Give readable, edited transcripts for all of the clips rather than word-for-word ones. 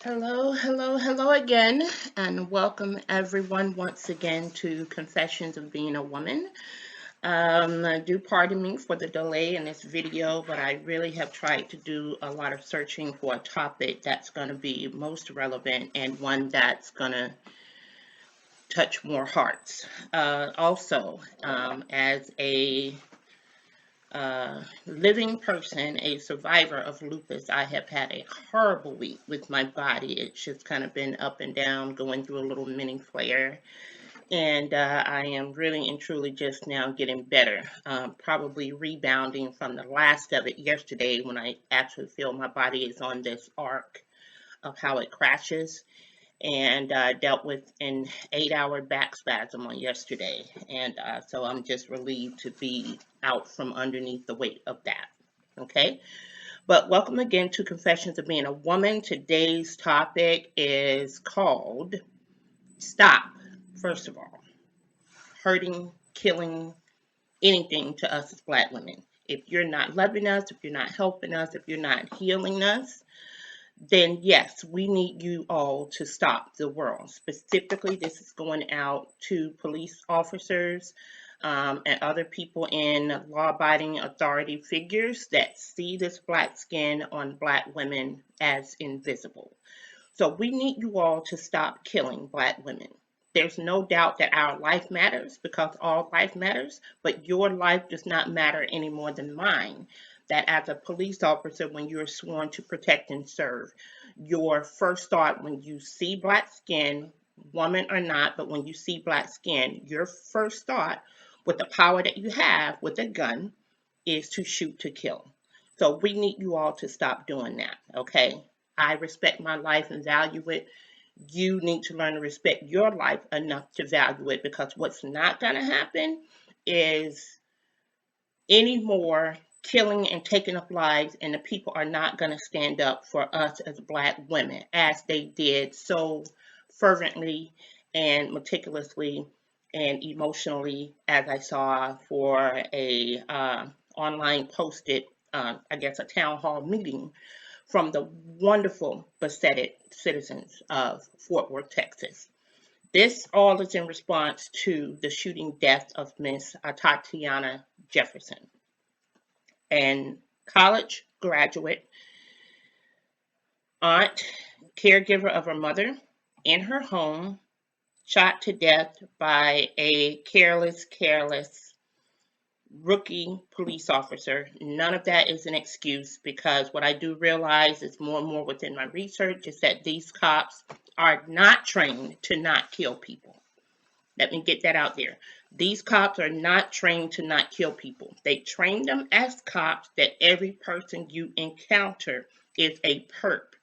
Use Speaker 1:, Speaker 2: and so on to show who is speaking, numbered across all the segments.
Speaker 1: Hello, hello, hello again, and welcome everyone once again to Confessions of Being a Woman. Do pardon me for the delay in this video, but I really have tried to do a lot of searching for a topic that's going to be most relevant and one that's going to touch more hearts. As a living person, a survivor of lupus, I have had a horrible week with my body. It's just kind of been up and down, going through a little mini flare. And I am really and truly just now getting better, probably rebounding from the last of it yesterday when I actually feel my body is on this arc of how it crashes, and dealt with an 8-hour back spasm on yesterday. And so I'm just relieved to be out from underneath the weight of that. Okay. But welcome again to Confessions of Being a Woman. Today's topic is called Stop, first of all, hurting, killing, anything to us as Black women. If you're not loving us, if you're not helping us, if you're not healing us, then yes, we need you all to stop the world. Specifically, this is going out to police officers and other people in law-abiding authority figures that see this Black skin on Black women as invisible. So we need you all to stop killing Black women. There's no doubt that our life matters because all life matters, but your life does not matter any more than mine. That as a police officer, when you're sworn to protect and serve, your first thought when you see Black skin, woman or not, but when you see Black skin, your first thought with the power that you have with a gun is to shoot to kill. So we need you all to stop doing that, okay? I respect my life and value it. You need to learn to respect your life enough to value it, because what's not going to happen is any more killing and taking of lives, and the people are not going to stand up for us as Black women as they did so fervently and meticulously and emotionally, as I saw for a online posted, I guess, a town hall meeting from the wonderful besetted citizens of Fort Worth, Texas. This all is in response to the shooting death of Ms. ATATIANA Jefferson, and college graduate, aunt, caregiver of her mother, in her home, shot to death by a careless rookie police officer. None of that is an excuse, because what I do realize is more and more within my research is that these cops are not trained to not kill people. Let me get that out there. These cops are not trained to not kill people. They train them as cops that every person you encounter is a perp.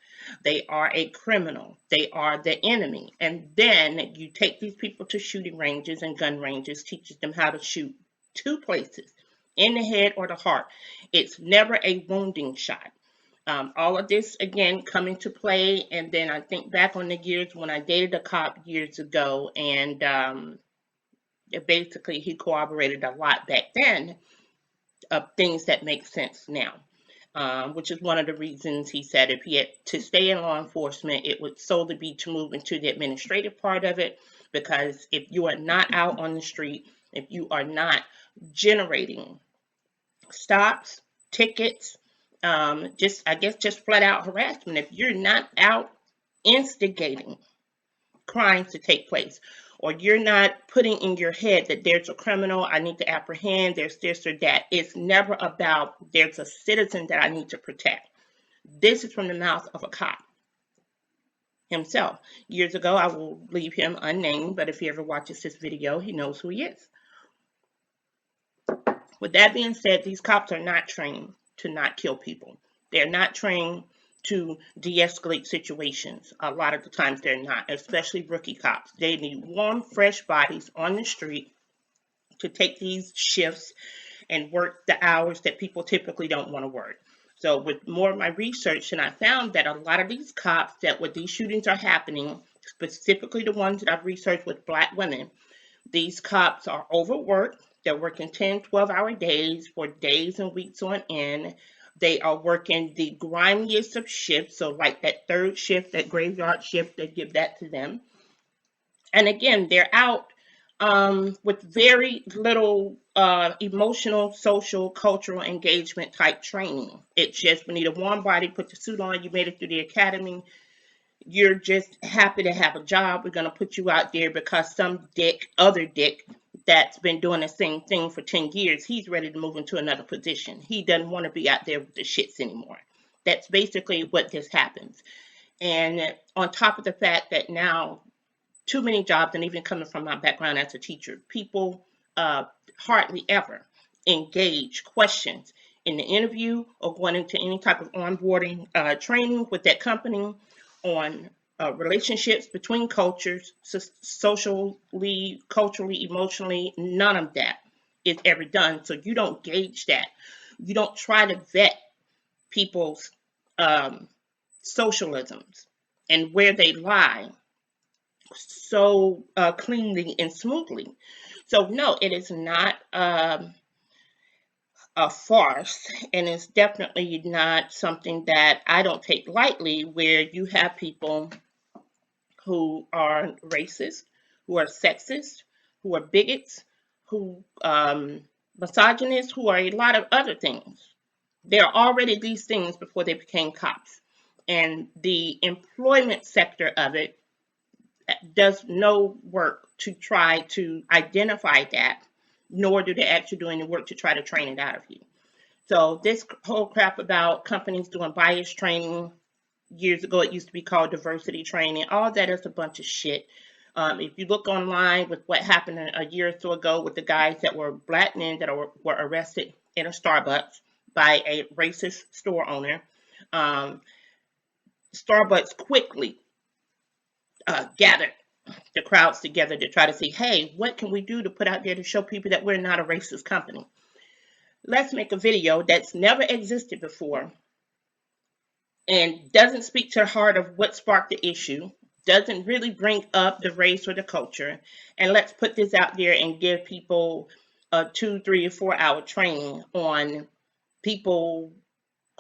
Speaker 1: They are a criminal. They are the enemy. And then you take these people to shooting ranges and gun ranges, teaches them how to shoot two places, in the head or the heart. It's never a wounding shot. All of this, again, come into play. And then I think back on the years when I dated a cop years ago, and basically he corroborated a lot back then of things that make sense now. Which is one of the reasons he said if he had to stay in law enforcement, it would solely be to move into the administrative part of it. Because if you are not out on the street, if you are not generating stops, tickets, just flat out harassment, if you're not out instigating crimes to take place, or you're not putting in your head that there's a criminal I need to apprehend, there's this or that. It's never about there's a citizen that I need to protect. This is from the mouth of a cop himself. Years ago, I will leave him unnamed, but if he ever watches this video, he knows who he is. With that being said, these cops are not trained to not kill people. They're not trained to de-escalate situations. A lot of the times they're not, especially rookie cops. They need warm, fresh bodies on the street to take these shifts and work the hours that people typically don't want to work. So with more of my research, and I found that a lot of these cops that when these shootings are happening, specifically the ones that I've researched with Black women, these cops are overworked. They're working 10, 12-hour days for days and weeks on end. They are working the grimiest of shifts. So, like that third shift, that graveyard shift, they give that to them. And again, they're out with very little emotional, social, cultural engagement type training. It's just we need a warm body, put the suit on, you made it through the academy, you're just happy to have a job. We're going to put you out there because some dick, other dick, that's been doing the same thing for 10 years, he's ready to move into another position. He doesn't want to be out there with the shits anymore. That's basically what this happens. And on top of the fact that now too many jobs, and even coming from my background as a teacher, people hardly ever engage questions in the interview or going into any type of onboarding training with that company on relationships between cultures, socially, culturally, emotionally. None of that is ever done. So you don't gauge that. You don't try to vet people's socialisms and where they lie so cleanly and smoothly. So no, it is not a farce, and it's definitely not something that I don't take lightly. Where you have people who are racist, who are sexist, who are bigots, who misogynists, who are a lot of other things. They're already these things before they became cops, and the employment sector of it does no work to try to identify that, nor do they actually do any work to try to train it out of you. So this whole crap about companies doing bias training, years ago it used to be called diversity training, all that is a bunch of shit. If you look online with what happened a year or so ago with the guys that were black men that were arrested in a Starbucks by a racist store owner, Starbucks quickly gathered the crowds together to try to see, hey, what can we do to put out there to show people that we're not a racist company? Let's make a video that's never existed before and doesn't speak to the heart of what sparked the issue, doesn't really bring up the race or the culture, and let's put this out there and give people a 2, 3, or 4 hour training on people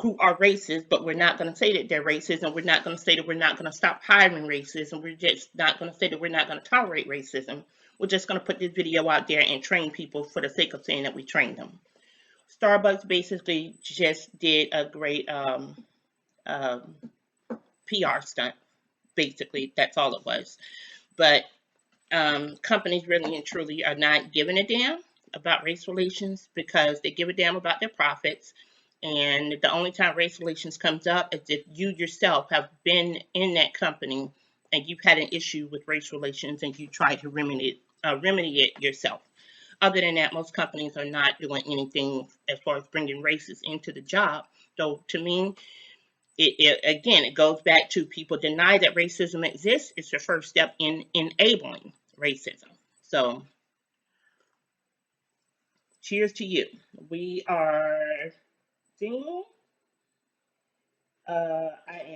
Speaker 1: who are racist, but we're not going to say that they're racist, and we're not going to say that we're not going to stop hiring racists, and we're just not going to say that we're not going to tolerate racism. We're just going to put this video out there and train people for the sake of saying that we trained them. Starbucks basically just did a great PR stunt. Basically, that's all it was. But companies really and truly are not giving a damn about race relations because they give a damn about their profits. And the only time race relations comes up is if you yourself have been in that company and you've had an issue with race relations and you try to remedy it yourself. Other than that, most companies are not doing anything as far as bringing racists into the job. So to me, it goes back to people deny that racism exists. It's the first step in enabling racism. So cheers to you. We are single. I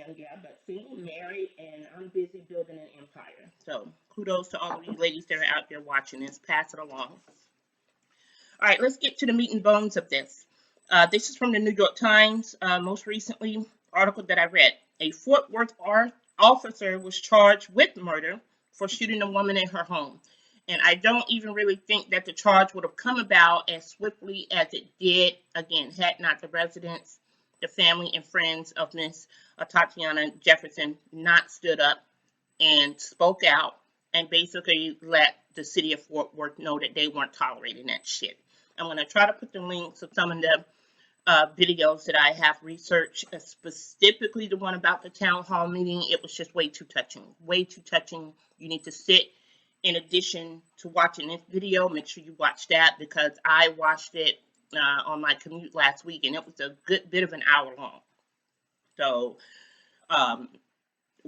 Speaker 1: am, yeah, but single, married, and I'm busy building an empire. So kudos to all of you ladies that are out there watching this. Pass it along. All right, let's get to the meat and bones of this. This is from the New York Times, most recently, article that I read. A Fort Worth officer was charged with murder for shooting a woman in her home. And I don't even really think that the charge would have come about as swiftly as it did, again, had not the residents, the family, and friends of Ms. ATATIANA Jefferson not stood up and spoke out and basically let the city of Fort Worth know that they weren't tolerating that shit. I'm going to try to put the links of some of the videos that I have researched, specifically the one about the town hall meeting. It was just way too touching. Way too touching. You need to sit, in addition to watching this video, make sure you watch that because I watched it on my commute last week and it was a good bit of an hour long. So,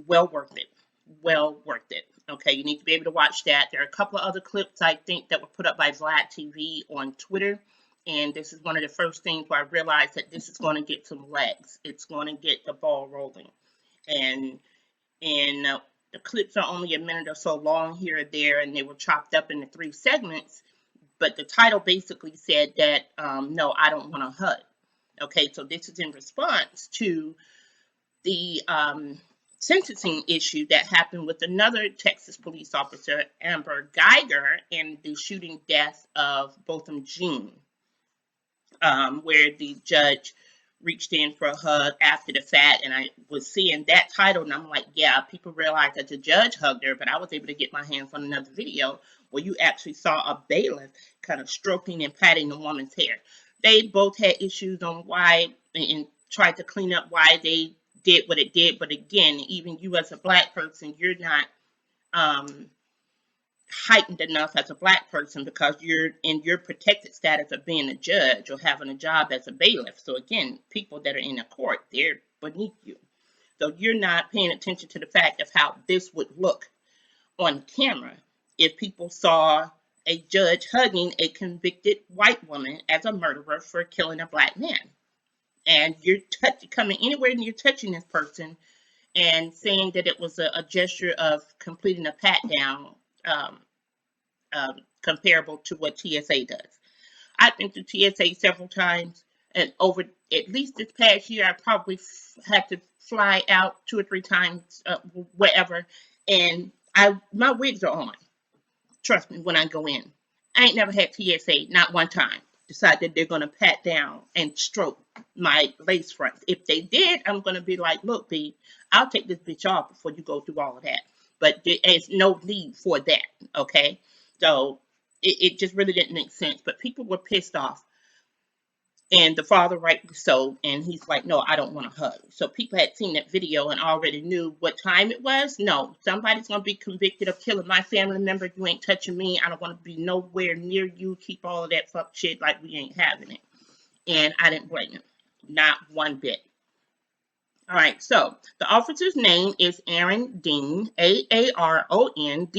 Speaker 1: well worth it. Well worth it. Okay, you need to be able to watch that. There are a couple of other clips I think that were put up by Vlad TV on Twitter. And this is one of the first things where I realized that this is going to get some legs. It's going to get the ball rolling. And the clips are only a minute or so long here or there, and they were chopped up into 3 segments. But the title basically said that, no, I don't want a HUD. Okay, so this is in response to the sentencing issue that happened with another Texas police officer, Amber Geiger, and the shooting death of Botham Jean, where the judge reached in for a hug after the fact. And I was seeing that title, and I'm like, yeah, people realize that the judge hugged her, but I was able to get my hands on another video where you actually saw a bailiff kind of stroking and patting the woman's hair. They both had issues on why, and tried to clean up why they did what it did. But again, even you as a black person, you're not heightened enough as a black person because you're in your protected status of being a judge or having a job as a bailiff. So again, people that are in a court, they're beneath you. So you're not paying attention to the fact of how this would look on camera if people saw a judge hugging a convicted white woman as a murderer for killing a black man. And you're coming anywhere near touching this person and saying that it was a gesture of completing a pat down, comparable to what TSA does. I've been through TSA several times, and over at least this past year, I probably had to fly out 2 or 3 times, wherever, and my wigs are on. Trust me, when I go in, I ain't never had TSA, not one time, decide that they're going to pat down and stroke my lace fronts. If they did, I'm going to be like, look, B, I'll take this bitch off before you go through all of that. But there's no need for that, okay? So it just really didn't make sense. But people were pissed off. And the father, rightly so, and he's like, no, I don't want to hug. So people had seen that video and already knew what time it was. No, somebody's going to be convicted of killing my family member. You ain't touching me. I don't want to be nowhere near you. Keep all of that fuck shit like we ain't having it. And I didn't blame him. Not one bit. All right, so the officer's name is Aaron Dean, Aarondean,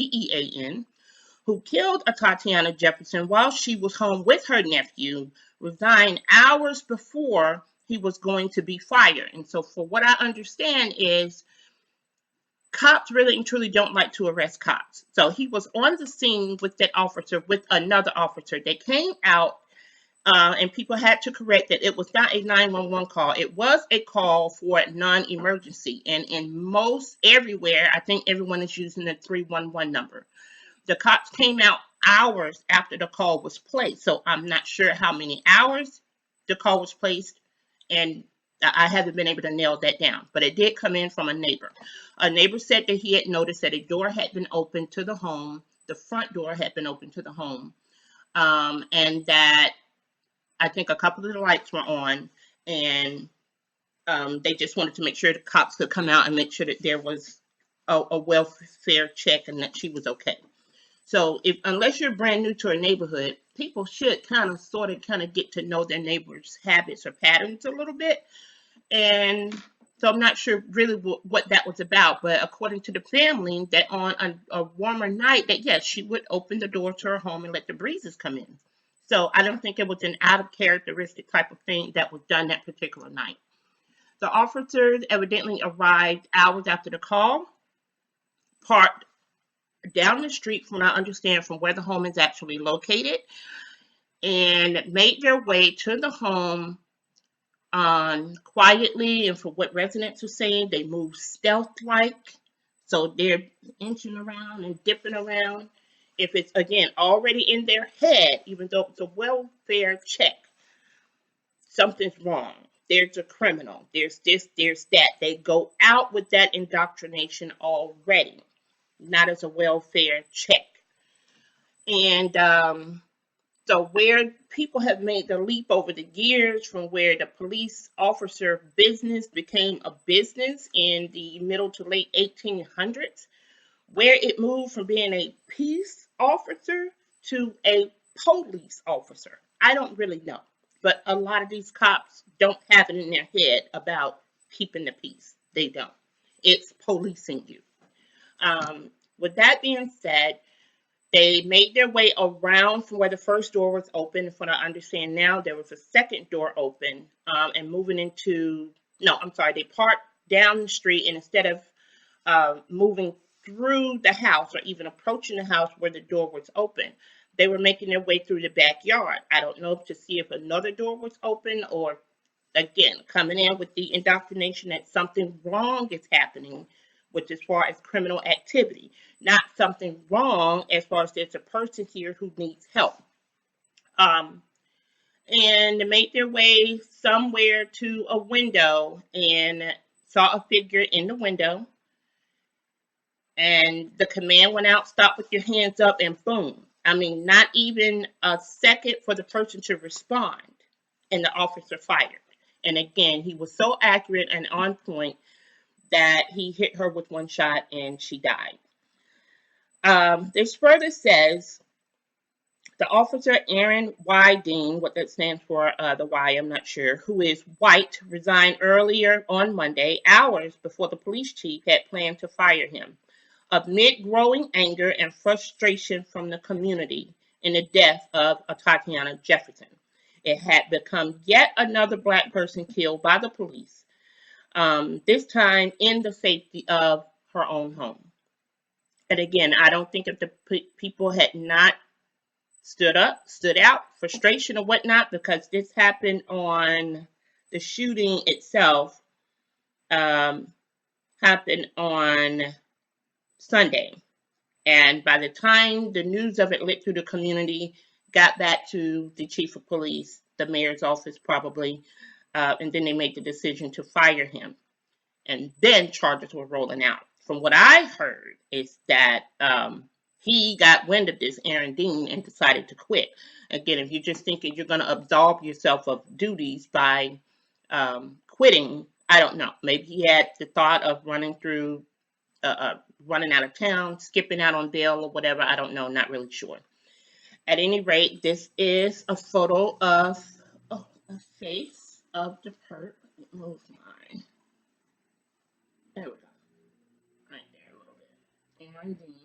Speaker 1: who killed ATATIANA Jefferson while she was home with her nephew, resigned hours before he was going to be fired. And so, for what I understand, is cops really and truly don't like to arrest cops. So he was on the scene with that officer, with another officer. They came out, and people had to correct that it was not a 911 call. It was a call for non-emergency. And in most everywhere, I think everyone is using the 311 number. The cops came out hours after the call was placed. So I'm not sure how many hours the call was placed, and I haven't been able to nail that down. But it did come in from a neighbor. A neighbor said that he had noticed that a door had been opened to the home. The front door had been opened to the home. And that I think a couple of the lights were on, and they just wanted to make sure the cops could come out and make sure that there was a welfare check and that she was okay. So unless you're brand new to a neighborhood, people should kind of get to know their neighbors' habits or patterns a little bit. And so I'm not sure really what that was about, but according to the family, that on a warmer night, that yes, she would open the door to her home and let the breezes come in. So I don't think it was an out of characteristic type of thing that was done that particular night. The officers evidently arrived hours after the call, parked down the street, from what I understand, from where the home is actually located, and made their way to the home quietly. And for what residents are saying, they move stealth-like. So they're inching around and dipping around. If it's, again, already in their head, even though it's a welfare check, something's wrong. There's a criminal. There's this, there's that. They go out with that indoctrination already, not as a welfare check. And so where people have made the leap over the years from where the police officer business became a business in the middle to late 1800s, where it moved from being a peace officer to a police officer. I don't really know, but a lot of these cops don't have it in their head about keeping the peace. They don't. It's policing you. With that being said, they made their way around from where the first door was open. From what I understand now, there was a second door open, and moving into, no, I'm sorry, they parked down the street, and instead of moving through the house or even approaching the house where the door was open, they were making their way through the backyard. I don't know to see if another door was open or again, coming in with the indoctrination that something wrong is happening, which as far as criminal activity, not something wrong as far as there's a person here who needs help. Um, and they made their way somewhere to a window and saw a figure in the window. And the command went out, stop with your hands up, and boom. I mean, not even a second for the person to respond, and the officer fired. And again, he was so accurate and on point that he hit her with one shot and she died. This further says the officer Aaron Y. Dean, what that stands for, the Y, I'm not sure, who is white, resigned earlier on Monday, hours before the police chief had planned to fire him, amid growing anger and frustration from the community in the death of ATATIANA Jefferson. It had become yet another Black person killed by the police, this time in the safety of her own home. And again, I don't think if the people had not stood out, frustration or whatnot, because this happened on the shooting itself, happened on Sunday. And by the time the news of it lit through the community, got back to the chief of police, the mayor's office probably, and then they made the decision to fire him. And then charges were rolling out. From what I heard is that he got wind of this, Aaron Dean, and decided to quit. Again, if you're just thinking you're going to absolve yourself of duties by quitting, I don't know. Maybe he had the thought of running out of town, skipping out on bail or whatever. I don't know. Not really sure. At any rate, this is a photo of a face of the perp. Move mine. There we go. Right there a little bit. Aaron Dean.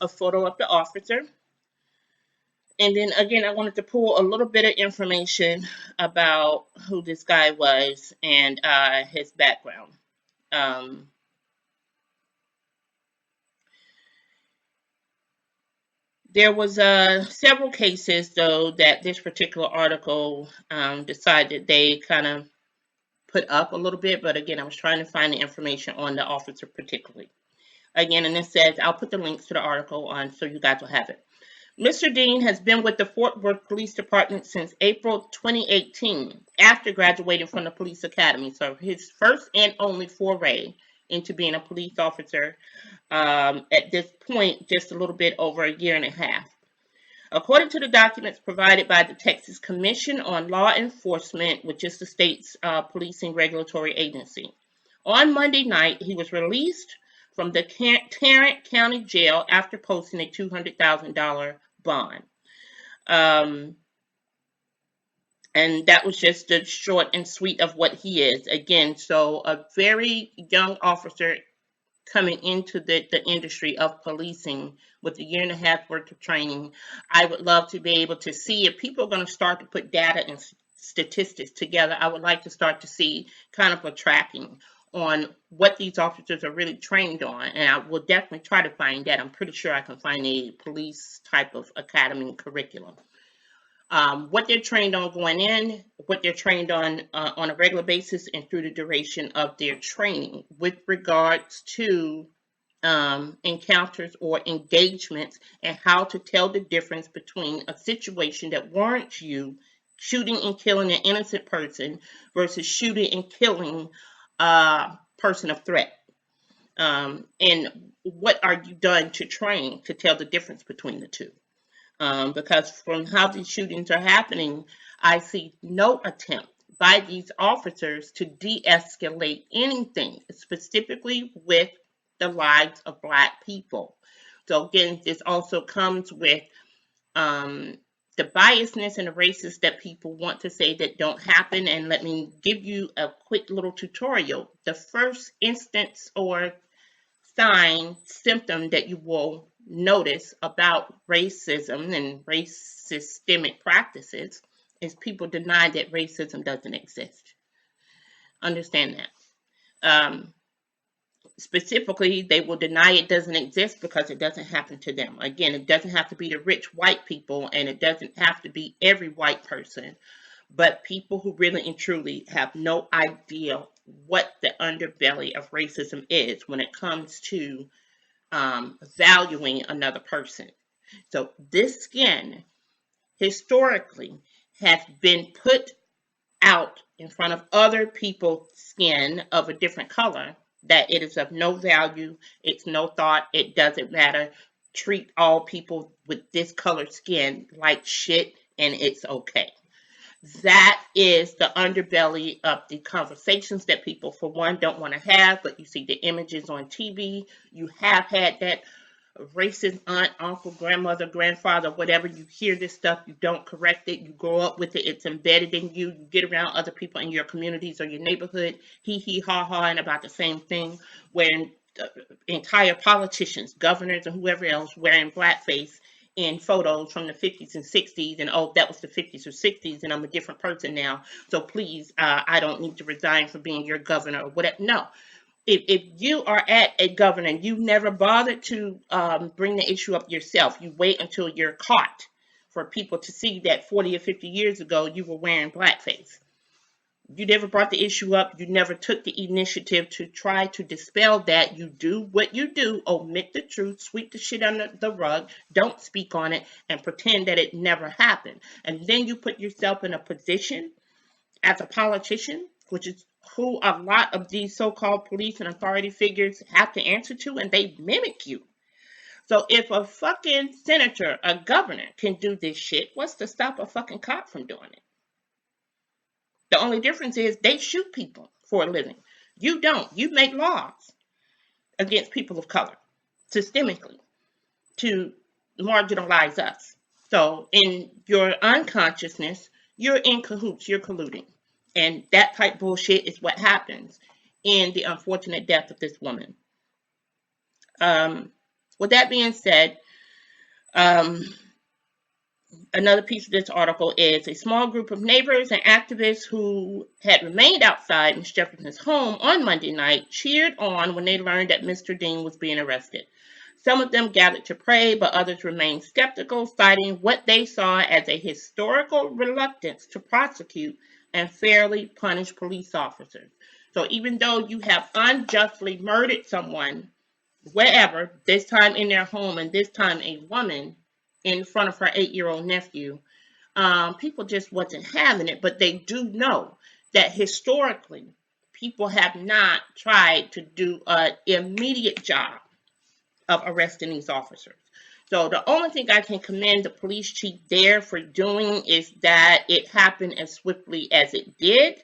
Speaker 1: A photo of the officer. And then again, I wanted to pull a little bit of information about who this guy was and his background. There was several cases, though, that this particular article decided they kind of put up a little bit. But again, I was trying to find the information on the officer particularly. Again, and it says, I'll put the links to the article on so you guys will have it. Mr. Dean has been with the Fort Worth Police Department since April 2018, after graduating from the police academy. So his first and only foray into being a police officer at this point, just a little bit over a year and a half. According to the documents provided by the Texas Commission on Law Enforcement, which is the state's policing regulatory agency, on Monday night, he was released from the Tarrant County Jail after posting a $200,000 bond. And that was just the short and sweet of what he is. Again, so a very young officer coming into the industry of policing with a year and a half worth of training. I would love to be able to see if people are going to start to put data and statistics together. I would like to start to see kind of a tracking on what these officers are really trained on. And I will definitely try to find that. I'm pretty sure I can find a police type of academy curriculum. What they're trained on going in, what they're trained on a regular basis and through the duration of their training with regards to encounters or engagements and how to tell the difference between a situation that warrants you shooting and killing an innocent person versus shooting and killing a person of threat. And what are you done to train to tell the difference between the two? Because from how these shootings are happening, I see no attempt by these officers to de-escalate anything, specifically with the lives of Black people. So again, this also comes with the biasness and the racist that people want to say that don't happen. And let me give you a quick little tutorial. The first instance or sign, symptom that you will notice about racism and racist systemic practices is people deny that racism doesn't exist. Understand that. Specifically, they will deny it doesn't exist because it doesn't happen to them. Again, it doesn't have to be the rich white people, and it doesn't have to be every white person. but people who really and truly have no idea what the underbelly of racism is when it comes to valuing another person. So this skin historically has been put out in front of other people's skin of a different color, that it is of no value, it's no thought, it doesn't matter. Treat all people with this colored skin like shit and it's okay. That is the underbelly of the conversations that people, for one, don't want to have, but you see the images on TV. You have had that racist aunt, uncle, grandmother, grandfather, whatever. You hear this stuff, you don't correct it, you grow up with it, it's embedded in you. You get around other people in your communities or your neighborhood, hee ha ha, and about the same thing, where entire politicians, governors, and whoever else wearing blackface in photos from the 50s and 60s, and oh, that was the 50s or 60s, and I'm a different person now. So please, I don't need to resign from being your governor or whatever. No, if you are at a governor and you never bothered to bring the issue up yourself, you wait until you're caught for people to see that 40 or 50 years ago you were wearing blackface. You never brought the issue up. You never took the initiative to try to dispel that. You do what you do, omit the truth, sweep the shit under the rug, don't speak on it, and pretend that it never happened. And then you put yourself in a position as a politician, which is who a lot of these so-called police and authority figures have to answer to, and they mimic you. So if a fucking senator, a governor can do this shit, what's to stop a fucking cop from doing it? The only difference is they shoot people for a living. You don't. You make laws against people of color systemically to marginalize us. So in your unconsciousness, you're in cahoots, you're colluding. And that type bullshit is what happens in the unfortunate death of this woman. With that being said, another piece of this article is a small group of neighbors and activists who had remained outside Ms. Jefferson's home on Monday night cheered on when they learned that Mr. Dean was being arrested. Some of them gathered to pray, but others remained skeptical, citing what they saw as a historical reluctance to prosecute and fairly punish police officers. So even though you have unjustly murdered someone, wherever, this time in their home and this time a woman in front of her 8-year-old nephew, people just wasn't having it. But they do know that historically, people have not tried to do an immediate job of arresting these officers. So the only thing I can commend the police chief there for doing is that it happened as swiftly as it did.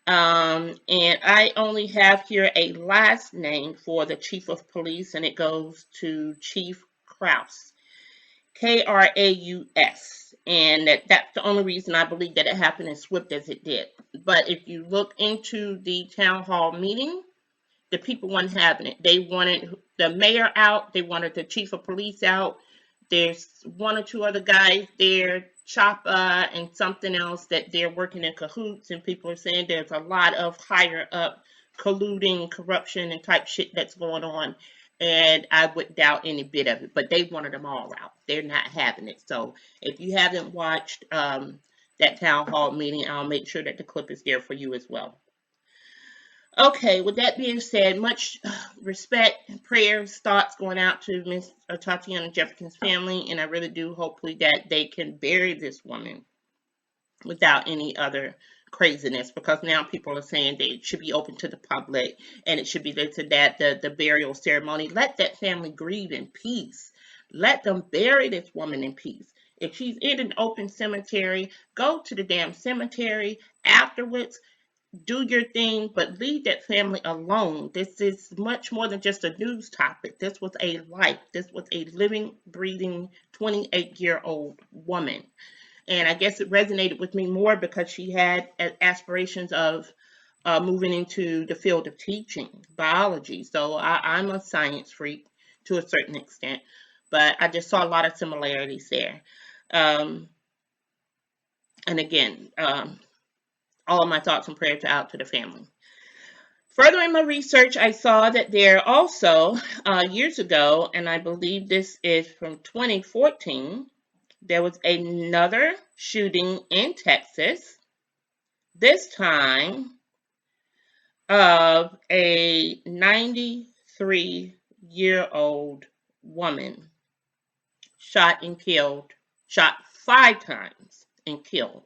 Speaker 1: And I only have here a last name for the chief of police, and it goes to Chief Kraus, Kraus. And that's the only reason I believe that it happened as swift as it did. But if you look into the town hall meeting, the people weren't having it. They wanted the mayor out. They wanted the chief of police out. There's one or two other guys there, Choppa and something else, that they're working in cahoots, and people are saying there's a lot of higher up colluding, corruption, and type shit that's going on. And I wouldn't doubt any bit of it, but they wanted them all out. They're not having it. So if you haven't watched that town hall meeting, I'll make sure that the clip is there for you as well. Okay, with that being said, much respect, prayers, thoughts going out to Ms. ATATIANA Jefferson's family, and I really do hopefully that they can bury this woman without any other craziness, because now people are saying that it should be open to the public and it should be this and that, the burial ceremony. Let that family grieve in peace. Let them bury this woman in peace. If she's in an open cemetery, go to the damn cemetery afterwards. Do your thing, but leave that family alone. This is much more than just a news topic. This was a life. This was a living, breathing 28-year-old woman. And I guess it resonated with me more because she had aspirations of moving into the field of teaching, biology. So I'm a science freak to a certain extent, but I just saw a lot of similarities there. And again, all of my thoughts and prayers are out to the family. Further in my research, I saw that there also, years ago, and I believe this is from 2014, there was another shooting in Texas this time of a 93-year-old woman shot 5 times and killed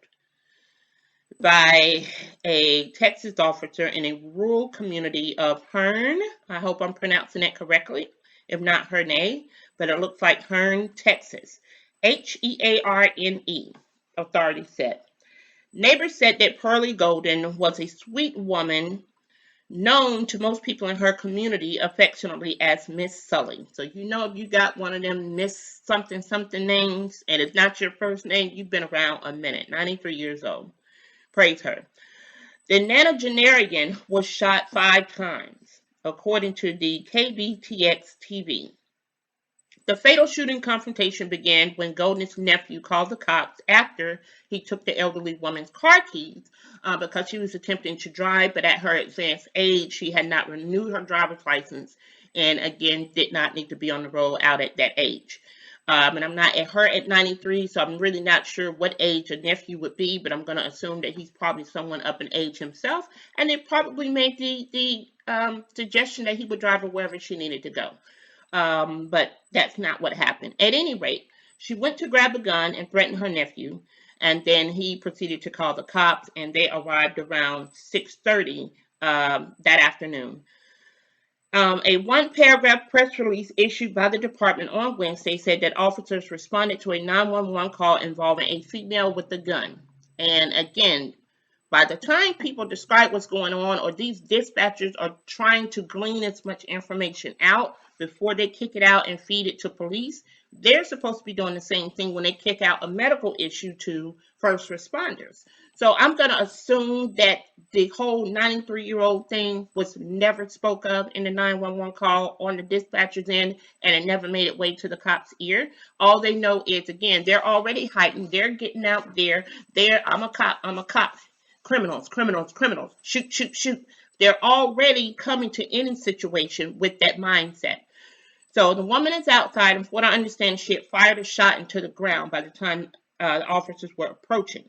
Speaker 1: by a Texas officer in a rural community of Hearne. I hope I'm pronouncing that correctly, if not Herne, but it looks like Hearne, Texas. Hearne, authorities said. Neighbors said that Pearlie Golden was a sweet woman known to most people in her community affectionately as Miss Sully. So you know, if you got one of them Miss something something names and it's not your first name, you've been around a minute. 93 years old. Praise her. The nonagenarian was shot 5 times, according to the KBTX TV. The fatal shooting confrontation began when Golden's nephew called the cops after he took the elderly woman's car keys because she was attempting to drive, but at her advanced age, she had not renewed her driver's license and, again, did not need to be on the road out at that age. And I'm not at her at 93, so I'm really not sure what age a nephew would be, but I'm going to assume that he's probably someone up in age himself, and it probably made the suggestion that he would drive her wherever she needed to go. But that's not what happened. At any rate, she went to grab a gun and threaten her nephew, and then he proceeded to call the cops, and they arrived around 6:30 that afternoon. A one-paragraph press release issued by the department on Wednesday said that officers responded to a 911 call involving a female with a gun. And again, by the time people describe what's going on, or these dispatchers are trying to glean as much information out before they kick it out and feed it to police, they're supposed to be doing the same thing when they kick out a medical issue to first responders. So I'm going to assume that the whole 93-year-old thing was never spoke of in the 911 call on the dispatcher's end, and it never made its way to the cops' ear. All they know is, again, they're already heightened. They're getting out there. I'm a cop. Criminals, criminals, criminals. Shoot, shoot, shoot. They're already coming to any situation with that mindset. So the woman is outside, and from what I understand, she had fired a shot into the ground by the time the officers were approaching.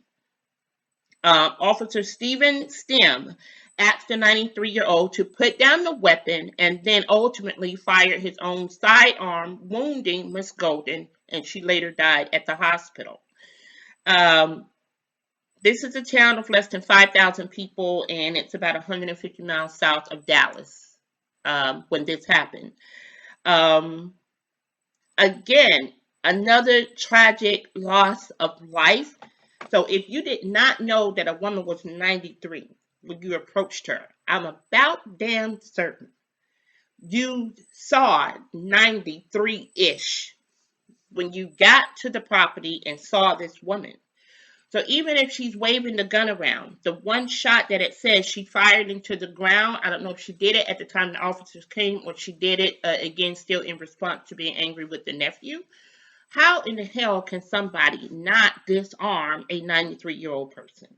Speaker 1: Officer Stephen Stem asked the 93-year-old to put down the weapon and then ultimately fired his own sidearm, wounding Miss Golden, and she later died at the hospital. This is a town of less than 5,000 people, and it's about 150 miles south of Dallas when this happened. Again, another tragic loss of life. So if you did not know that a woman was 93 when you approached her, I'm about damn certain you saw 93-ish when you got to the property and saw this woman. So even if she's waving the gun around, the one shot that it says she fired into the ground, I don't know if she did it at the time the officers came or she did it, again, still in response to being angry with the nephew. How in the hell can somebody not disarm a 93-year-old person?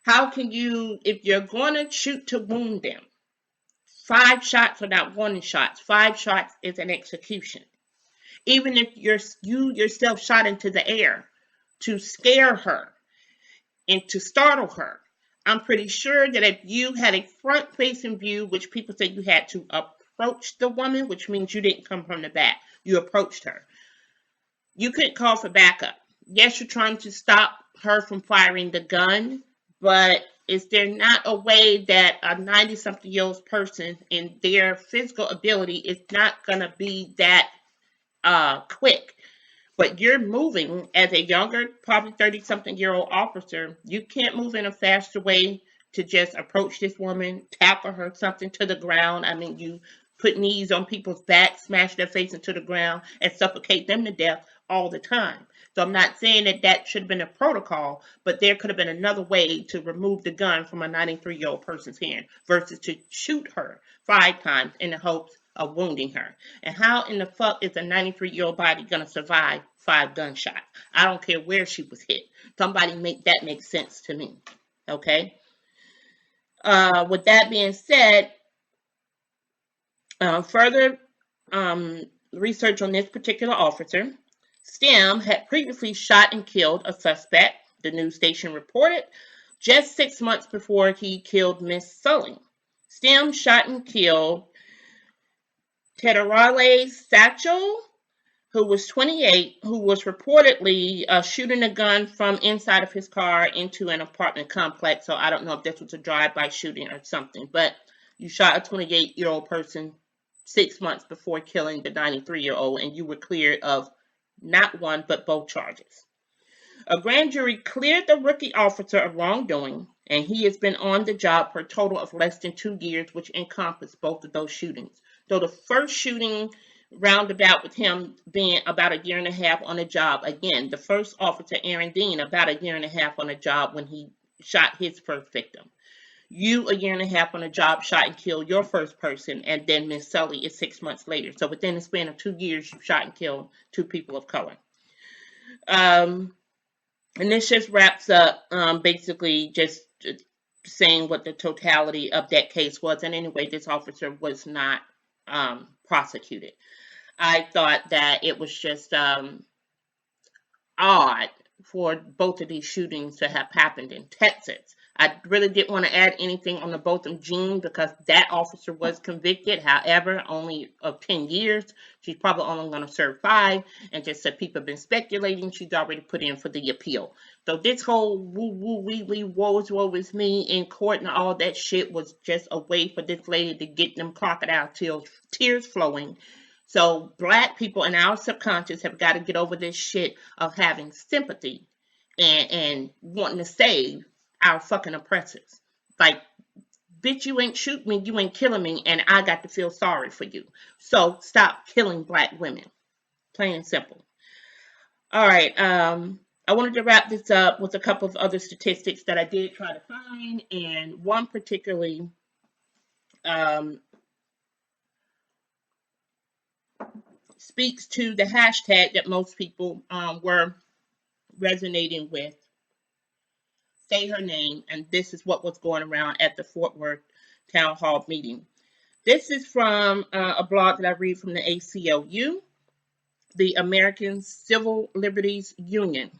Speaker 1: How can you, if you're going to shoot to wound them, 5 shots are not warning shots. 5 shots is an execution. Even if you yourself shot into the air to scare her and to startle her, I'm pretty sure that if you had a front-facing view, which people say you had to approach the woman, which means you didn't come from the back, you approached her, you couldn't call for backup. Yes, you're trying to stop her from firing the gun, but is there not a way that a 90-something-year-old person in their physical ability is not going to be that quick? But you're moving as a younger, probably 30-something-year-old officer. You can't move in a faster way to just approach this woman, tackle her something to the ground. I mean, you put knees on people's backs, smash their face into the ground, and suffocate them to death all the time. So I'm not saying that that should have been a protocol, but there could have been another way to remove the gun from a 93-year-old person's hand versus to shoot her 5 times in the hopes of wounding her. And how in the fuck is a 93-year-old body going to survive 5 gunshots? I don't care where she was hit. Somebody make that make sense to me. Okay? With that being said, further research on this particular officer, Stem had previously shot and killed a suspect, the news station reported, just 6 months before he killed Miss Sully. Stem shot and killed Tedarale Satchel, who was 28, who was reportedly shooting a gun from inside of his car into an apartment complex. So I don't know if this was a drive-by shooting or something, but you shot a 28-year-old person 6 months before killing the 93-year-old, and you were cleared of not one, but both charges. A grand jury cleared the rookie officer of wrongdoing, and he has been on the job for a total of less than 2 years, which encompassed both of those shootings. So the first shooting roundabout with him being about a year and a half on the job. Again, the first officer, Aaron Dean, about a year and a half on the job when he shot his first victim. You, a year and a half on the job, shot and killed your first person, and then Miss Sully is 6 months later. So within the span of 2 years, you shot and killed 2 people of color. And this just wraps up basically just saying what the totality of that case was. And anyway, this officer was not prosecuted. I thought that it was just odd for both of these shootings to have happened in Texas. I really didn't want to add anything on the Botham Jean because that officer was convicted. However, only of 10 years. She's probably only going to serve 5. And just said people have been speculating. She's already put in for the appeal. So this whole woo woo wee wee woe is me in court and all that shit was just a way for this lady to get them crocodile tears flowing. So Black people in our subconscious have got to get over this shit of having sympathy and wanting to save our fucking oppressors. Like, bitch, you ain't shooting me, you ain't killing me, and I got to feel sorry for you. So stop killing Black women. Plain and simple. All right. I wanted to wrap this up with a couple of other statistics that I did try to find, and one particularly speaks to the hashtag that most people were resonating with. Say her name, and this is what was going around at the Fort Worth Town Hall meeting. This is from a blog that I read from the ACLU, the American Civil Liberties Union.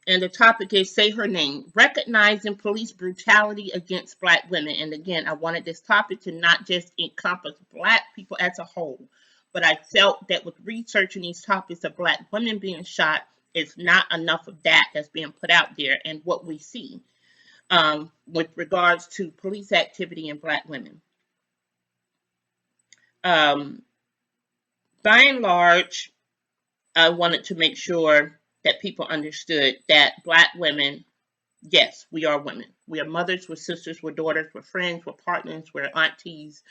Speaker 1: And the topic is Say Her Name, Recognizing Police Brutality Against Black Women. And again, I wanted this topic to not just encompass Black people as a whole, but I felt that with researching these topics of Black women being shot, it's not enough of that that's being put out there and what we see with regards to police activity in Black women. By and large, I wanted to make sure that people understood that Black women, yes, we are women. We are mothers, we're sisters, we're daughters, we're friends, we're partners, we're aunties.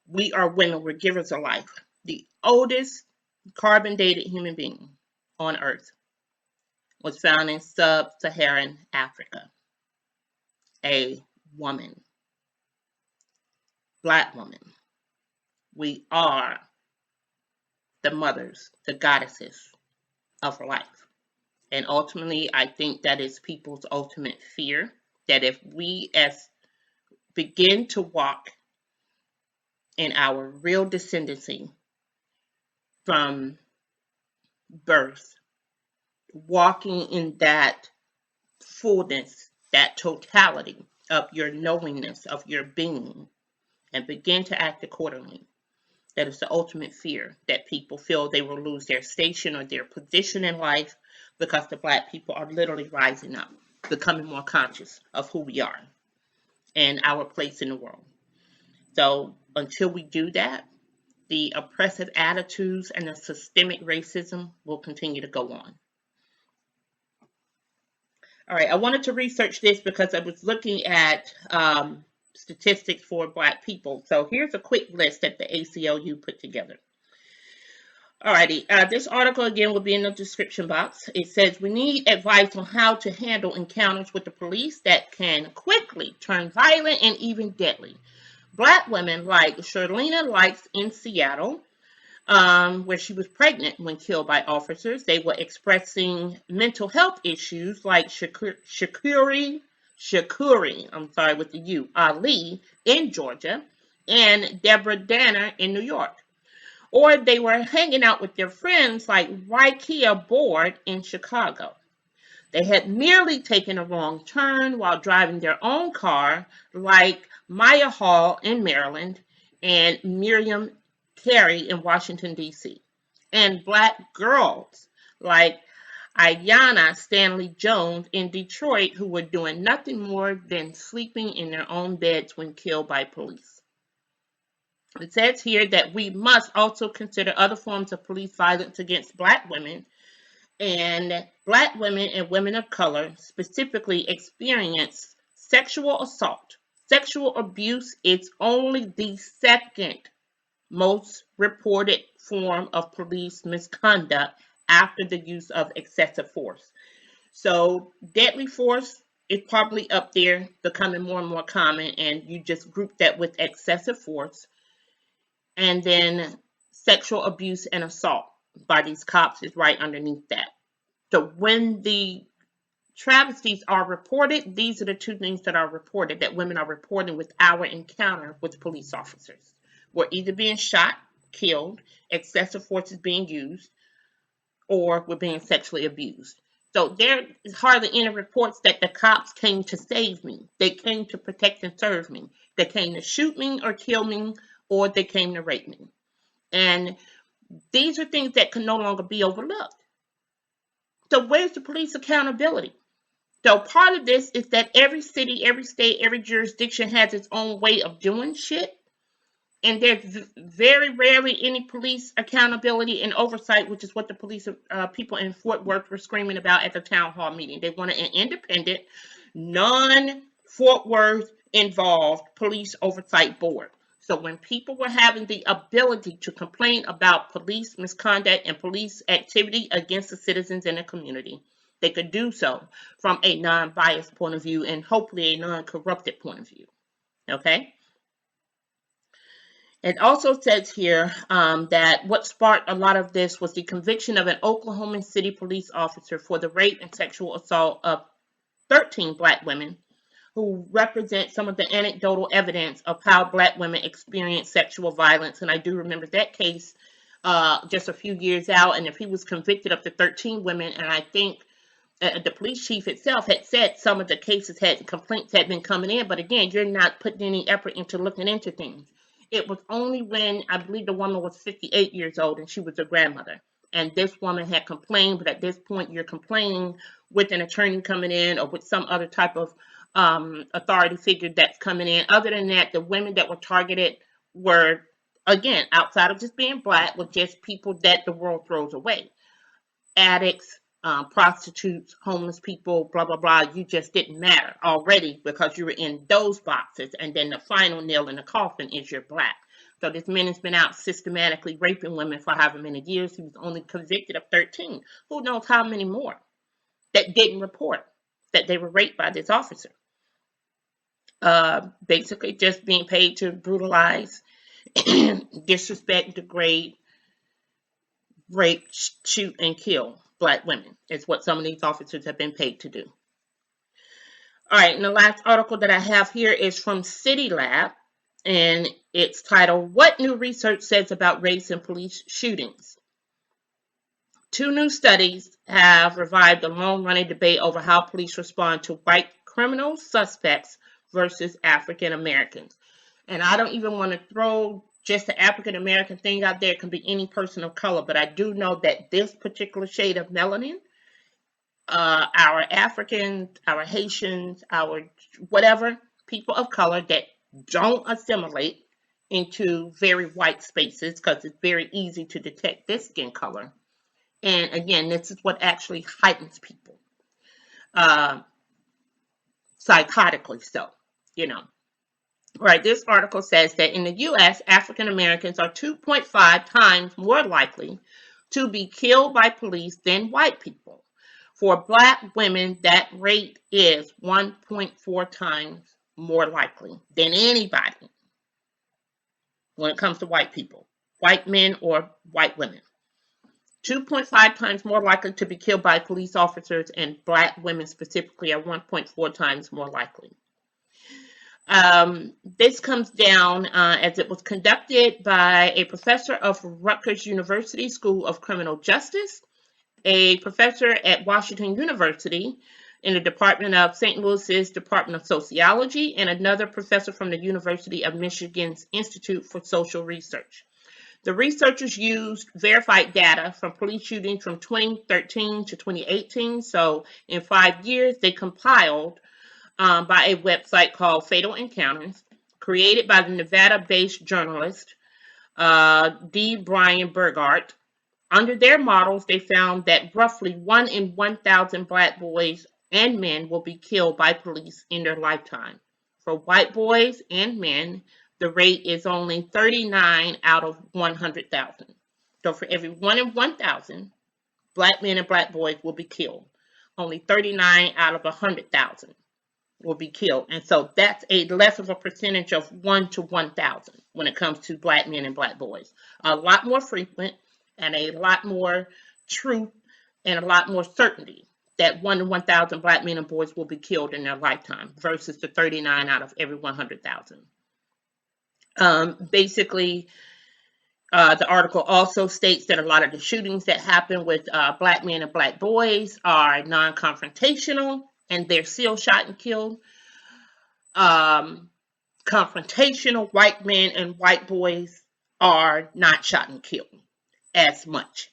Speaker 1: We are women, we're givers of life. The oldest carbon-dated human being on Earth was found in sub-Saharan Africa. A woman. Black woman. We are the mothers, the goddesses of life. And ultimately, I think that is people's ultimate fear, that if we begin to walk in our real descendancy from birth, walking in that fullness, that totality of your knowingness, of your being, and begin to act accordingly. That is the ultimate fear, that people feel they will lose their station or their position in life because the Black people are literally rising up, becoming more conscious of who we are and our place in the world. So until we do that, the oppressive attitudes and the systemic racism will continue to go on. All right, I wanted to research this because I was looking at statistics for Black people. So here's a quick list that the ACLU put together. Alrighty, this article again will be in the description box. It says we need advice on how to handle encounters with the police that can quickly turn violent and even deadly. Black women like Sherlina Likes in Seattle, where she was pregnant when killed by officers. They were expressing mental health issues like Shakuri, I'm sorry with the U, Ali in Georgia, and Deborah Danner in New York. Or they were hanging out with their friends like Raikia Board in Chicago. They had merely taken a wrong turn while driving their own car, like Maya Hall in Maryland and Miriam Carey in Washington, D.C. And black girls like Ayanna Stanley Jones in Detroit, who were doing nothing more than sleeping in their own beds when killed by police. It says here that we must also consider other forms of police violence against black women, and black women and women of color specifically experience sexual assault. Sexual abuse is only the second most reported form of police misconduct after the use of excessive force. So deadly force is probably up there, becoming more and more common, and you just group that with excessive force. And then sexual abuse and assault by these cops is right underneath that. So when the travesties are reported, these are the two things that are reported, that women are reporting with our encounter with police officers. We're either being shot, killed, excessive force is being used, or we're being sexually abused. So there is hardly any reports that the cops came to save me. They came to protect and serve me. They came to shoot me or kill me, or they came to rape me. And these are things that can no longer be overlooked. So where's the police accountability? So part of this is that every city, every state, every jurisdiction has its own way of doing shit. And there's very rarely any police accountability and oversight, which is what the police people in Fort Worth were screaming about at the town hall meeting. They wanted an independent, non-Fort Worth involved police oversight board. So when people were having the ability to complain about police misconduct and police activity against the citizens in the community, they could do so from a non-biased point of view and hopefully a non-corrupted point of view. Okay? It also says here that what sparked a lot of this was the conviction of an Oklahoma City police officer for the rape and sexual assault of 13 black women, who represent some of the anecdotal evidence of how black women experience sexual violence. And I do remember that case just a few years out. And if he was convicted of the 13 women, and I think the police chief itself had said some of the cases complaints had been coming in. But again, you're not putting any effort into looking into things. It was only when I believe the woman was 58 years old and she was a grandmother. And this woman had complained, but at this point you're complaining with an attorney coming in or with some other type of authority figure that's coming in. Other than that, the women that were targeted were, again, outside of just being black, were just people that the world throws away. Addicts, prostitutes, homeless people, blah, blah, blah. You just didn't matter already because you were in those boxes. And then the final nail in the coffin is you're black. So this man has been out systematically raping women for however many years. He was only convicted of 13. Who knows how many more that didn't report that they were raped by this officer. Basically just being paid to brutalize, disrespect, degrade, rape, shoot, and kill black women is what some of these officers have been paid to do. All right, and the last article that I have here is from CityLab, and it's titled, What New Research Says About Race in Police Shootings. 2 new studies have revived a long-running debate over how police respond to white criminal suspects versus African Americans. And I don't even want to throw just the African American thing out there. It can be any person of color, but I do know that this particular shade of melanin, our Africans, our Haitians, our whatever people of color that don't assimilate into very white spaces, because it's very easy to detect this skin color. And again, this is what actually heightens people, psychotically so, you know. Right, this article says that in the U.S., African Americans are 2.5 times more likely to be killed by police than white people. For black women, that rate is 1.4 times more likely than anybody when it comes to white people, white men or white women. 2.5 times more likely to be killed by police officers, and black women specifically are 1.4 times more likely. This comes down as it was conducted by a professor of Rutgers University School of Criminal Justice a professor at Washington University in the Department of St. Louis's Department of Sociology, and another professor from the University of Michigan's Institute for Social Research. The researchers used verified data from police shootings from 2013 to 2018. So in 5 years, they compiled by a website called Fatal Encounters, created by the Nevada-based journalist D. Brian Burgart. Under their models, they found that roughly 1 in 1,000 black boys and men will be killed by police in their lifetime. For white boys and men, the rate is only 39 out of 100,000. So for every 1 in 1,000, black men and black boys will be killed. Only 39 out of 100,000 will be killed. And so that's a less of a percentage of 1 to 1,000 when it comes to black men and black boys. A lot more frequent and a lot more truth and a lot more certainty that 1 in 1,000 black men and boys will be killed in their lifetime versus the 39 out of every 100,000. Basically, the article also states that a lot of the shootings that happen with black men and black boys are non-confrontational, and they're still shot and killed. Confrontational white men and white boys are not shot and killed as much.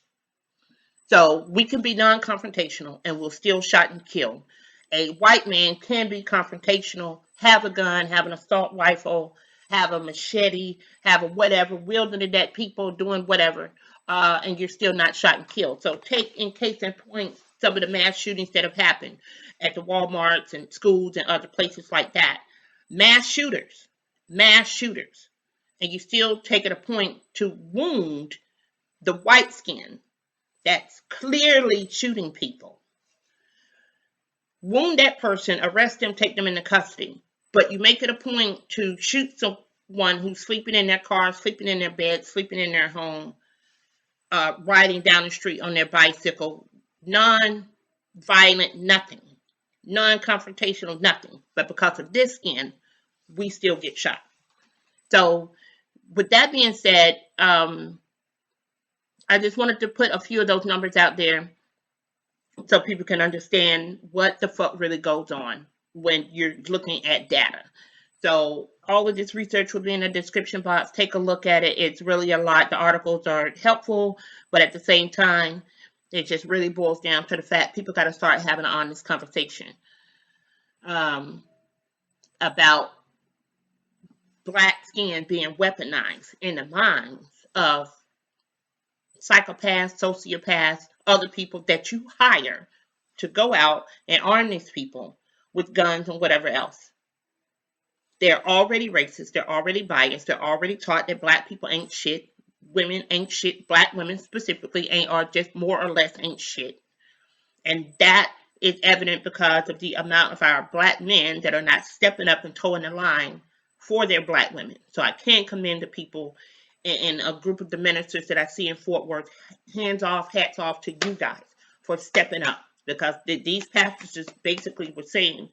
Speaker 1: So we can be non-confrontational and we'll still shot and kill. A white man can be confrontational, have a gun, have an assault rifle, have a machete, have a whatever, wielding it at people, doing whatever, and you're still not shot and killed. So take in case in point some of the mass shootings that have happened at the Walmarts and schools and other places like that. Mass shooters, and you still take it a point to wound the white skin that's clearly shooting people. Wound that person, arrest them, take them into custody. But you make it a point to shoot someone who's sleeping in their car, sleeping in their bed, sleeping in their home, riding down the street on their bicycle, non-violent, nothing, non-confrontational, nothing. But because of this skin, we still get shot. So with that being said, I just wanted to put a few of those numbers out there so people can understand what the fuck really goes on when you're looking at data. So all of this research will be in the description box. Take a look at it. It's really a lot. The articles are helpful, but at the same time, it just really boils down to the fact people got to start having an honest conversation about black skin being weaponized in the minds of psychopaths, sociopaths, other people that you hire to go out and arm these people with guns and whatever else. They're already racist. They're already biased. They're already taught that black people ain't shit. Women ain't shit. Black women specifically are just more or less ain't shit. And that is evident because of the amount of our black men that are not stepping up and toeing the line for their black women. So I can commend the people in a group of the ministers that I see in Fort Worth. Hands off, hats off to you guys for stepping up, because these pastors just basically were saying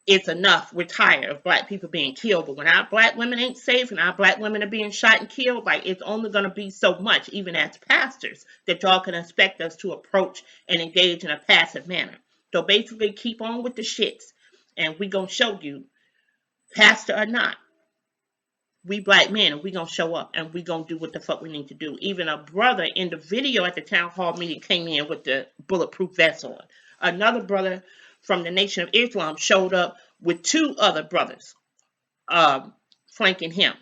Speaker 1: it's enough. We're tired of black people being killed. But when our black women ain't safe and our black women are being shot and killed, like, it's only going to be so much, even as pastors, that y'all can expect us to approach and engage in a passive manner. So basically, keep on with the shits, and we going to show you, pastor or not, we black men, and we going to show up, and we going to do what the fuck we need to do. Even a brother in the video at the town hall meeting came in with the bulletproof vest on. Another brother from the Nation of Islam showed up with 2 other brothers flanking him.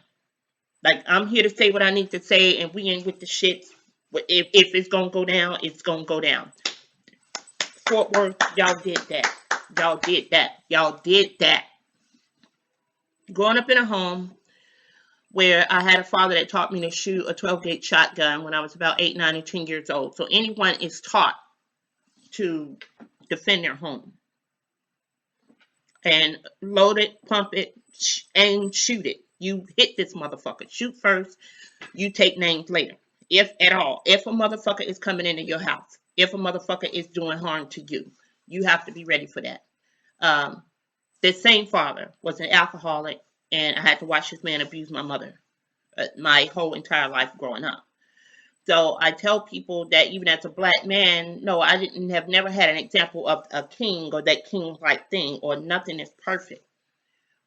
Speaker 1: Like, I'm here to say what I need to say, and we ain't with the shits. If it's going to go down, it's going to go down. Fort Worth, y'all did that. Y'all did that. Y'all did that. Growing up in a home where I had a father that taught me to shoot a 12-gauge shotgun when I was about 8, 9, and 10 years old. So anyone is taught to defend their home. And load it, pump it, aim, shoot it. You hit this motherfucker. Shoot first. You take names later. If at all. If a motherfucker is coming into your house. If a motherfucker is doing harm to you. You have to be ready for that. This same father was an alcoholic, and I had to watch this man abuse my mother my whole entire life growing up. So I tell people that even as a black man, no, I didn't have never had an example of a king or that king-like thing, or nothing is perfect.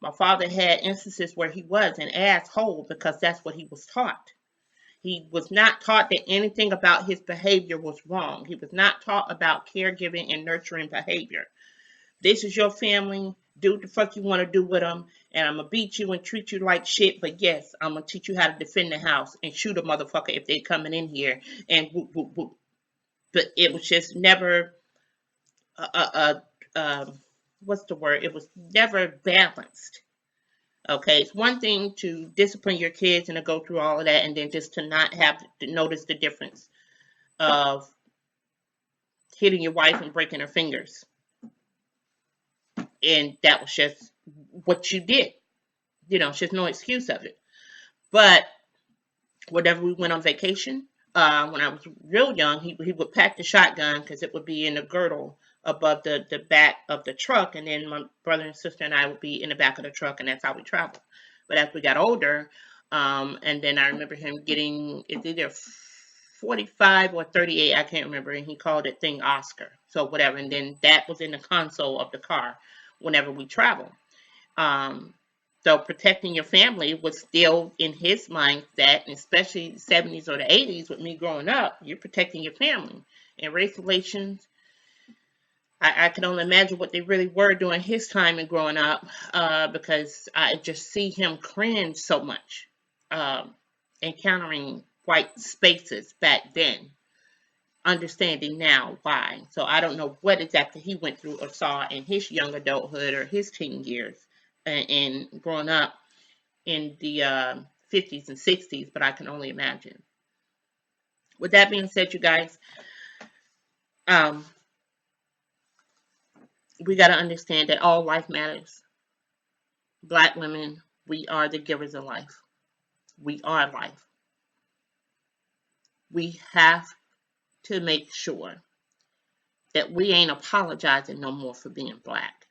Speaker 1: My father had instances where he was an asshole because that's what he was taught. He was not taught that anything about his behavior was wrong. He was not taught about caregiving and nurturing behavior. This is your family. Do what the fuck you want to do with them. And I'm going to beat you and treat you like shit. But yes, I'm going to teach you how to defend the house and shoot a motherfucker if they coming in here. And whoop, whoop, whoop. But it was just never, what's the word? It was never balanced. Okay, it's one thing to discipline your kids and to go through all of that, and then just to not have to notice the difference of hitting your wife and breaking her fingers. And that was just what you did. You know, it's just no excuse of it. But whenever we went on vacation, when I was real young, he would pack the shotgun because it would be in the girdle above the back of the truck, and then my brother and sister and I would be in the back of the truck, and that's how we traveled. But as we got older, and then I remember him getting, it's either 45 or 38, I can't remember, and he called it thing Oscar. So whatever, and then that was in the console of the car whenever we traveled. Um, so protecting your family was still in his mindset, and especially the 70s or the 80s with me growing up, you're protecting your family. And race relations, I can only imagine what they really were during his time and growing up, because I just see him cringe so much, encountering white spaces back then, understanding now why. So I don't know what exactly he went through or saw in his young adulthood or his teen years and growing up in the 50s and 60s, but I can only imagine. With that being said, you guys, um, we got to understand that all life matters. Black women, we are the givers of life. We are life. We have to make sure that we ain't apologizing no more for being black.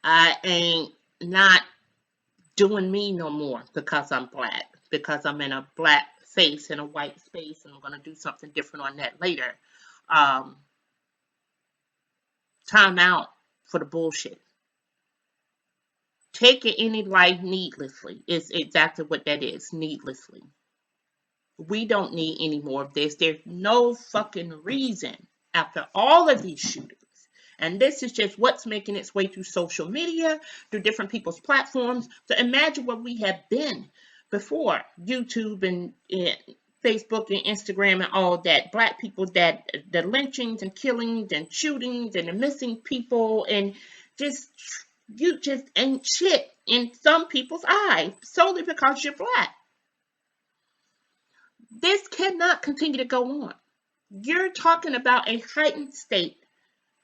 Speaker 1: I ain't not doing me no more because I'm black, because I'm in a black face in a white space, and I'm going to do something different on that later. Um, Time out for the bullshit. Taking any life needlessly is exactly what that is, needlessly. We don't need any more of this. There's no fucking reason after all of these shootings. And this is just what's making its way through social media, through different people's platforms. So imagine where we have been before YouTube and Facebook and Instagram and all that. Black people, that the lynchings and killings and shootings and the missing people, and just you just ain't shit in some people's eyes solely because you're black. This cannot continue to go on. You're talking about a heightened state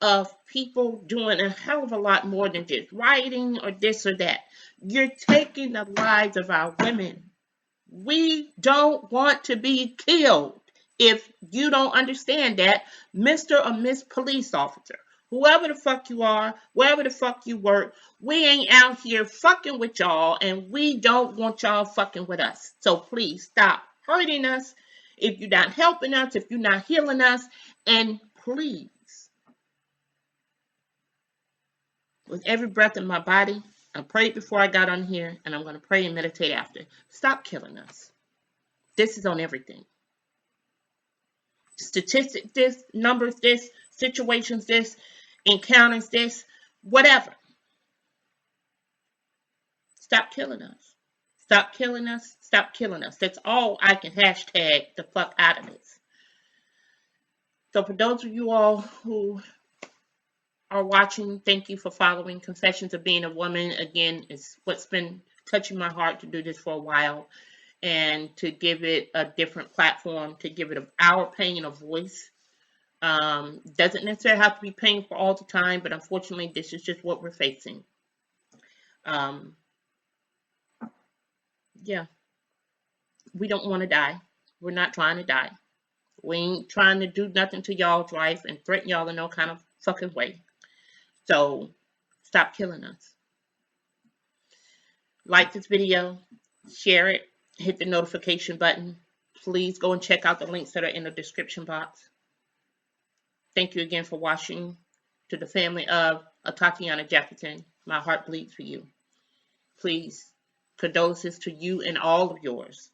Speaker 1: of people doing a hell of a lot more than just rioting or this or that. You're taking the lives of our women. We don't want to be killed. If you don't understand that, Mr. or Miss Police Officer, whoever the fuck you are, wherever the fuck you work, we ain't out here fucking with y'all, and we don't want y'all fucking with us. So please stop hurting us if you're not helping us, if you're not healing us, and please, with every breath in my body, I prayed before I got on here, and I'm going to pray and meditate after. Stop killing us. This is on everything. Statistics this, numbers this, situations this, encounters this, whatever. Stop killing us. Stop killing us. Stop killing us. That's all I can hashtag the fuck out of this. So for those of you all who are watching, thank you for following Confessions of Being a Woman. Again, it's what's been touching my heart to do this for a while, and to give it a different platform, to give it our pain a voice. Doesn't necessarily have to be painful all the time, but unfortunately, this is just what we're facing. Yeah, we don't want to die. We're not trying to die. We ain't trying to do nothing to y'all's life and threaten y'all in no kind of fucking way. So stop killing us. Like this video, share it, hit the notification button. Please go and check out the links that are in the description box. Thank you again for watching. To the family of ATATIANA Jefferson, my heart bleeds for you. Please, condolences to you and all of yours.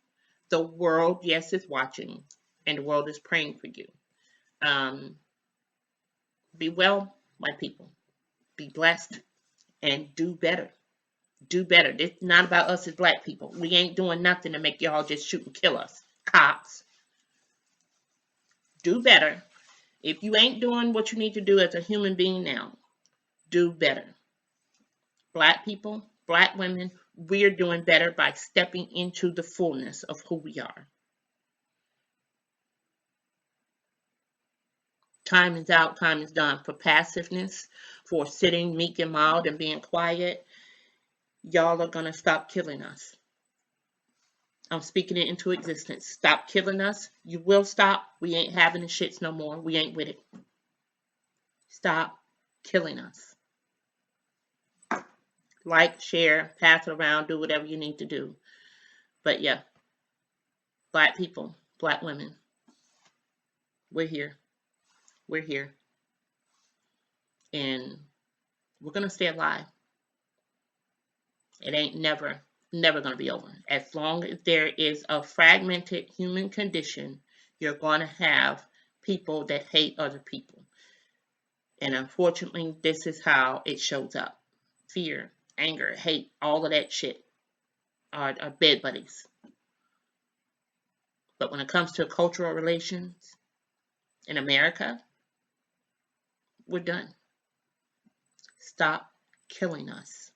Speaker 1: The world, yes, is watching, and the world is praying for you. Be well, my people. Be blessed, and do better. Do better. This is not about us as black people. We ain't doing nothing to make y'all just shoot and kill us. Cops. Do better. If you ain't doing what you need to do as a human being now, do better. Black people, black women, we're doing better by stepping into the fullness of who we are. Time is out, time is done for passiveness, for sitting meek and mild and being quiet. Y'all are going to stop killing us. I'm speaking it into existence. Stop killing us. You will stop. We ain't having the shits no more. We ain't with it. Stop killing us. Like, share, pass it around, do whatever you need to do. But yeah, black people, black women, we're here. We're here. And we're going to stay alive. It ain't never going to be over. As long as there is a fragmented human condition, you're going to have people that hate other people. And unfortunately, this is how it shows up. Fear, anger, hate, all of that shit are bed buddies. But when it comes to cultural relations in America, we're done. Stop killing us.